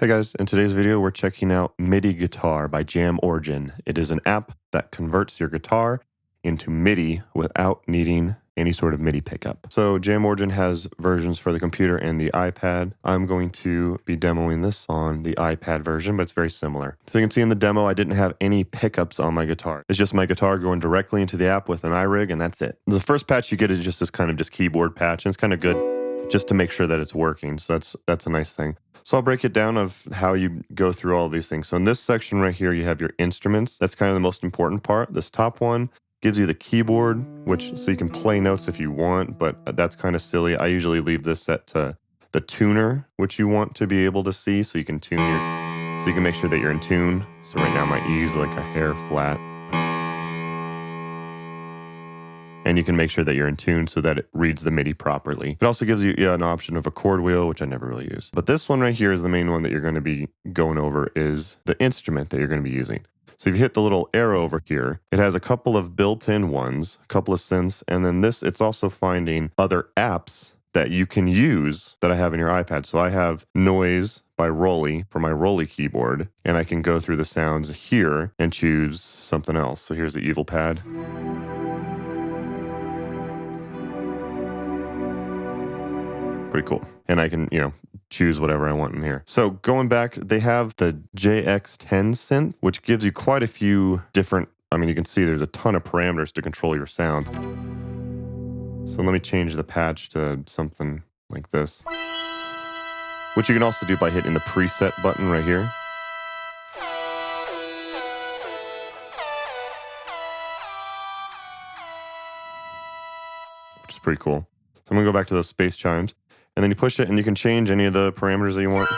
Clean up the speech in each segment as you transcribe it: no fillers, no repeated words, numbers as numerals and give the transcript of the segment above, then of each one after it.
Hey guys, in today's video we're checking out Midi Guitar by Jam Origin. It is an app that converts your guitar into MIDI without needing any sort of MIDI pickup. So Jam Origin has versions for the computer and the iPad. I'm going to be demoing this on the iPad version, but it's very similar. So you can see in the demo I didn't have any pickups on my guitar. It's just my guitar going directly into the app with an iRig, and that's it. The first patch you get is just this kind of just keyboard patch, and it's kind of good just to make sure that it's working. So that's a nice thing. So I'll break it down of how you go through all these things. So in this section right here, you have your instruments. That's kind of the most important part. This top one gives you the keyboard, which so you can play notes if you want, but that's kind of silly. I usually leave this set to the tuner, which you want to be able to see, so you can tune so you can make sure that you're in tune. So right now my E is like a hair flat. And you can make sure that you're in tune so that it reads the MIDI properly. It also gives you an option of a chord wheel, which I never really use. But this one right here is the main one that you're going to be going over, is the instrument that you're going to be using. So if you hit the little arrow over here, it has a couple of built-in ones, a couple of synths, and then it's also finding other apps that you can use that I have in your iPad. So I have Noise by Rolly for my Rolly keyboard, and I can go through the sounds here and choose something else. So here's the Evil Pad. Pretty cool. And I can, choose whatever I want in here. So going back, they have the JX10 synth, which gives you quite a few different, you can see there's a ton of parameters to control your sound. So let me change the patch to something like this, which you can also do by hitting the preset button right here. Which is pretty cool. So I'm gonna go back to those space chimes. And then you push it and you can change any of the parameters that you want.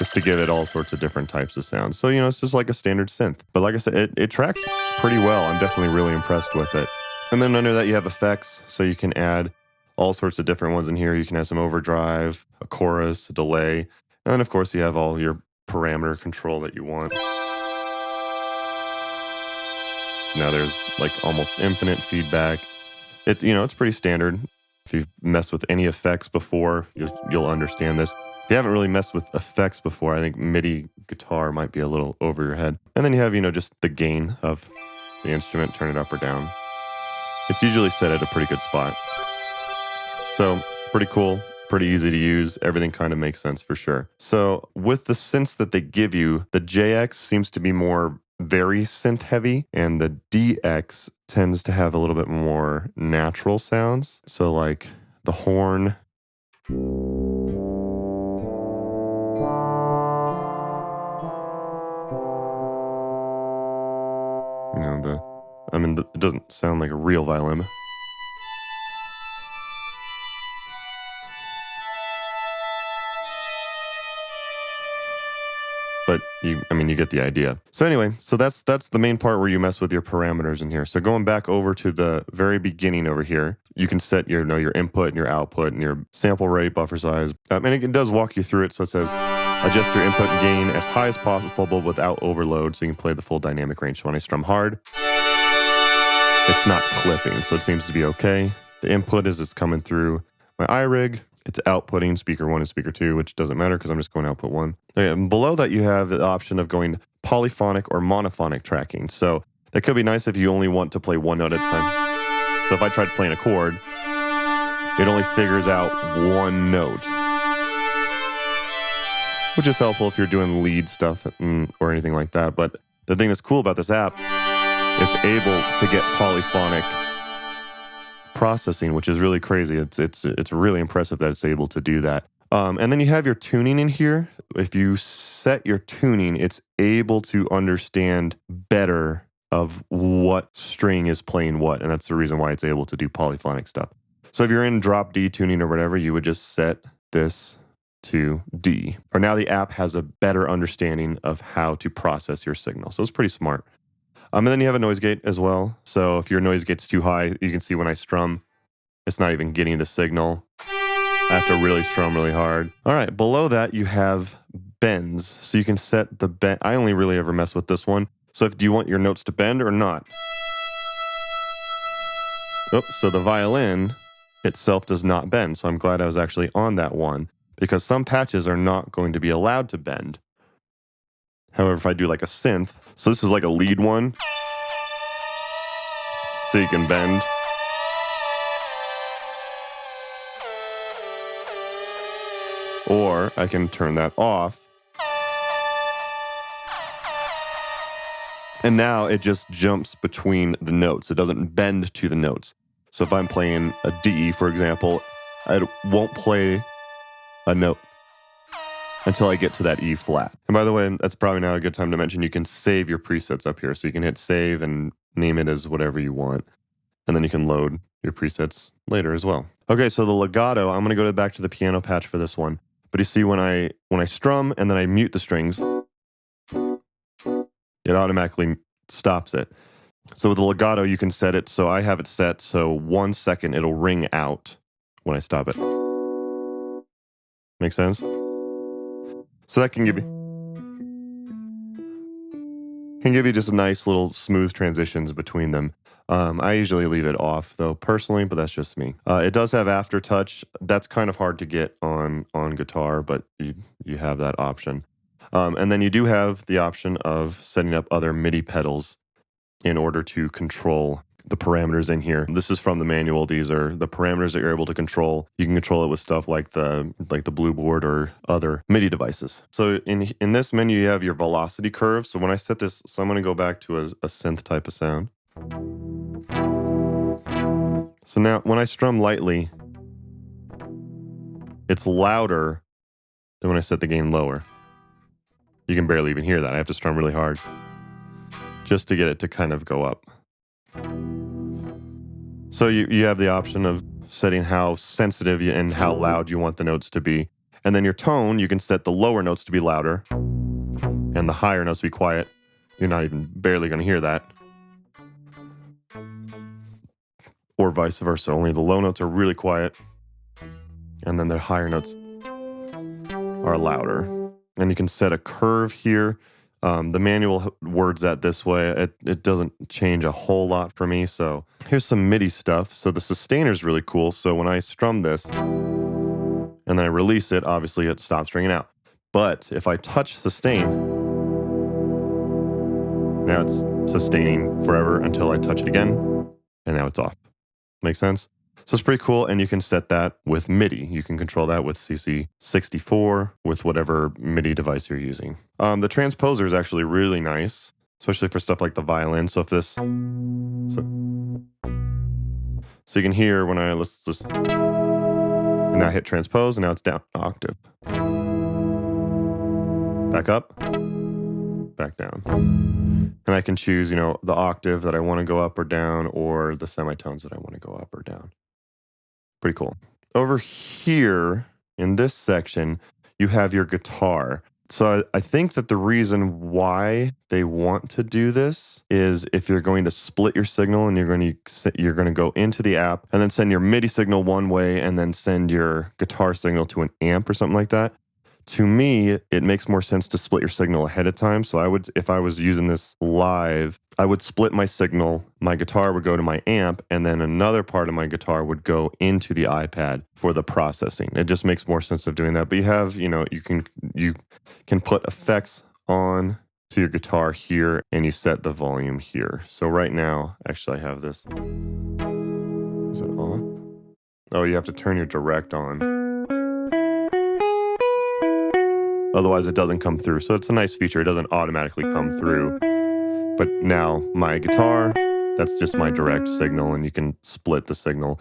Just to give it all sorts of different types of sounds. So, it's just like a standard synth. But like I said, it tracks pretty well. I'm definitely really impressed with it. And then under that you have effects. So you can add all sorts of different ones in here. You can have some overdrive, a chorus, a delay. And then of course you have all your parameter control that you want. Now there's like almost infinite feedback. It's pretty standard. If you've messed with any effects before, you'll understand this. If you haven't really messed with effects before, I think MIDI guitar might be a little over your head. And then you have, just the gain of the instrument, turn it up or down. It's usually set at a pretty good spot. So pretty cool, pretty easy to use. Everything kind of makes sense for sure. So with the synths that they give you, the JX seems to be more very synth heavy, and the DX tends to have a little bit more natural sounds. So like the horn, it doesn't sound like a real violin. But you get the idea. So anyway, that's the main part where you mess with your parameters in here. So going back over to the very beginning over here, you can set your input and your output and your sample rate, buffer size. And it does walk you through it. So it says, adjust your input gain as high as possible without overload, so you can play the full dynamic range. So when I strum hard, it's not clipping, so it seems to be okay. The input is it's coming through my iRig. It's outputting speaker 1 and speaker 2, which doesn't matter because I'm just going output 1. Okay, and below that, you have the option of going polyphonic or monophonic tracking. So that could be nice if you only want to play one note at a time. So if I tried playing a chord, it only figures out one note, which is helpful if you're doing lead stuff or anything like that. But the thing that's cool about this app, it's able to get polyphonic processing, which is really crazy. It's really impressive that it's able to do that. And then you have your tuning in here. If you set your tuning, it's able to understand better of what string is playing what, and that's the reason why it's able to do polyphonic stuff. So if you're in drop D tuning or whatever, you would just set this to D. Or now the app has a better understanding of how to process your signal. So it's pretty smart. And then you have a noise gate as well. So if your noise gate's too high, you can see when I strum, it's not even getting the signal. I have to really strum really hard. All right, below that you have bends. So you can set the bend. I only really ever mess with this one. So do you want your notes to bend or not? Oh, so the violin itself does not bend. So I'm glad I was actually on that one, because some patches are not going to be allowed to bend. However, if I do like a synth, so this is like a lead one, so you can bend. Or I can turn that off. And now it just jumps between the notes. It doesn't bend to the notes. So if I'm playing a D, for example, I won't play a note until I get to that E flat. And by the way, that's probably now a good time to mention you can save your presets up here. So you can hit save and name it as whatever you want. And then you can load your presets later as well. Okay, so the legato, I'm going to go back to the piano patch for this one. But you see when I strum and then I mute the strings, it automatically stops it. So with the legato, you can set it, so I have it set so 1 second it'll ring out when I stop it. Make sense? So that can give you just nice little smooth transitions between them. I usually leave it off though personally, but that's just me. It does have aftertouch. That's kind of hard to get on guitar, but you have that option. And then you do have the option of setting up other MIDI pedals in order to control the parameters in here. This is from the manual. These are the parameters that you're able to control. You can control it with stuff like the Blue Board or other MIDI devices. So in this menu, you have your velocity curve. So when I set this, so I'm going to go back to a synth type of sound. So now when I strum lightly, it's louder than when I set the gain lower. You can barely even hear that. I have to strum really hard just to get it to kind of go up. So you have the option of setting how sensitive and how loud you want the notes to be. And then your tone, you can set the lower notes to be louder and the higher notes to be quiet. You're not even barely going to hear that. Or vice versa. Only the low notes are really quiet and then the higher notes are louder. And you can set a curve here. The manual words that this way. It doesn't change a whole lot for me. So here's some MIDI stuff. So the sustainer is really cool. So when I strum this and then I release it, obviously it stops ringing out. But if I touch sustain, now it's sustaining forever until I touch it again, and now it's off. Make sense? So it's pretty cool, and you can set that with MIDI. You can control that with CC64, with whatever MIDI device you're using. The transposer is actually really nice, especially for stuff like the violin. So if this, so you can hear when I let's just, and now I hit transpose, and now it's down an octave. Back up, back down. And I can choose, the octave that I want to go up or down, or the semitones that I want to go up or down. Pretty cool. Over here in this section, you have your guitar. So I think that the reason why they want to do this is if you're going to split your signal and you're going to go into the app and then send your MIDI signal one way and then send your guitar signal to an amp or something like that. To me, it makes more sense to split your signal ahead of time. So if I was using this live, I would split my signal. My guitar would go to my amp, and then another part of my guitar would go into the iPad for the processing. It just makes more sense of doing that. But you have, you can put effects on to your guitar here, and you set the volume here. So right now, actually, I have this. Is it on? Oh, you have to turn your direct on. Otherwise, it doesn't come through. So it's a nice feature. It doesn't automatically come through. But now my guitar, that's just my direct signal, and you can split the signal,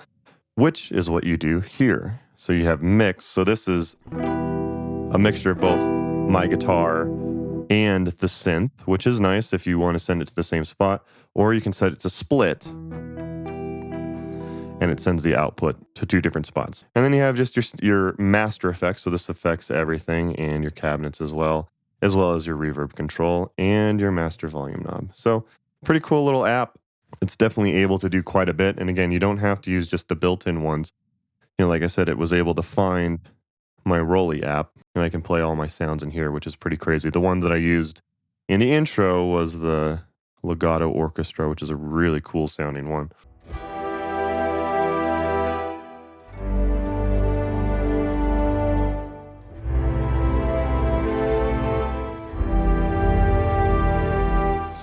which is what you do here. So you have mix. So this is a mixture of both my guitar and the synth, which is nice if you want to send it to the same spot, or you can set it to split, and it sends the output to 2 different spots. And then you have just your master effects. So this affects everything, and your cabinets as well as your reverb control and your master volume knob. So pretty cool little app. It's definitely able to do quite a bit. And again, you don't have to use just the built-in ones. Like I said, it was able to find my Rolly app, and I can play all my sounds in here, which is pretty crazy. The one that I used in the intro was the Legato Orchestra, which is a really cool sounding one.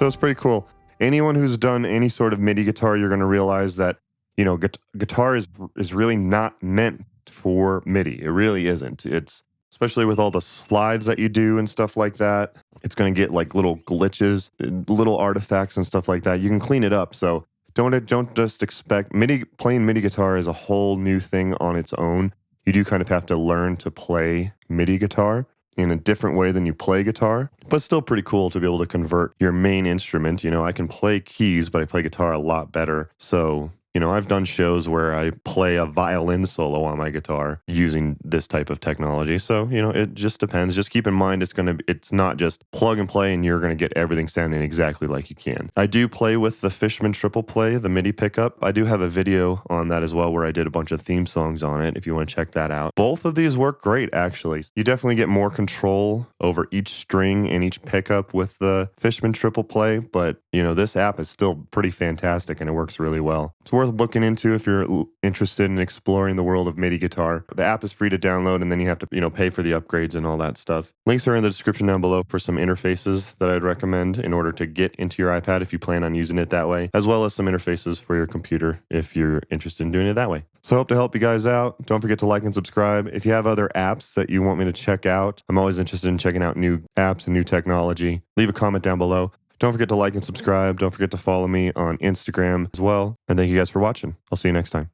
So it's pretty cool. Anyone who's done any sort of MIDI guitar, you're going to realize that, you know, guitar is really not meant for MIDI. It really isn't. It's especially with all the slides that you do and stuff like that. It's going to get like little glitches, little artifacts and stuff like that. You can clean it up. So don't just expect playing MIDI guitar is a whole new thing on its own. You do kind of have to learn to play MIDI guitar in a different way than you play guitar, but still pretty cool to be able to convert your main instrument. You know, I can play keys, but I play guitar a lot better. So, you know, I've done shows where I play a violin solo on my guitar using this type of technology. So, you know, it just depends. Just keep in mind it's not just plug and play and you're going to get everything sounding exactly like you can. I do play with the Fishman triple play, the MIDI pickup. I do have a video on that as well where I did a bunch of theme songs on it if you want to check that out. Both of these work great, actually. You definitely get more control over each string and each pickup with the Fishman triple play, but, you know, this app is still pretty fantastic and it works really well. It's worth looking into if you're interested in exploring the world of MIDI guitar. The app is free to download, and then you have to, you know, pay for the upgrades and all that stuff. Links are in the description down below for some interfaces that I'd recommend in order to get into your iPad if you plan on using it that way, as well as some interfaces for your computer if you're interested in doing it that way. So I hope to help you guys out. Don't forget to like and subscribe. If you have other apps that you want me to check out, I'm always interested in checking out new apps and new technology. Leave a comment down below. Don't forget to like and subscribe. Don't forget to follow me on Instagram as well. And thank you guys for watching. I'll see you next time.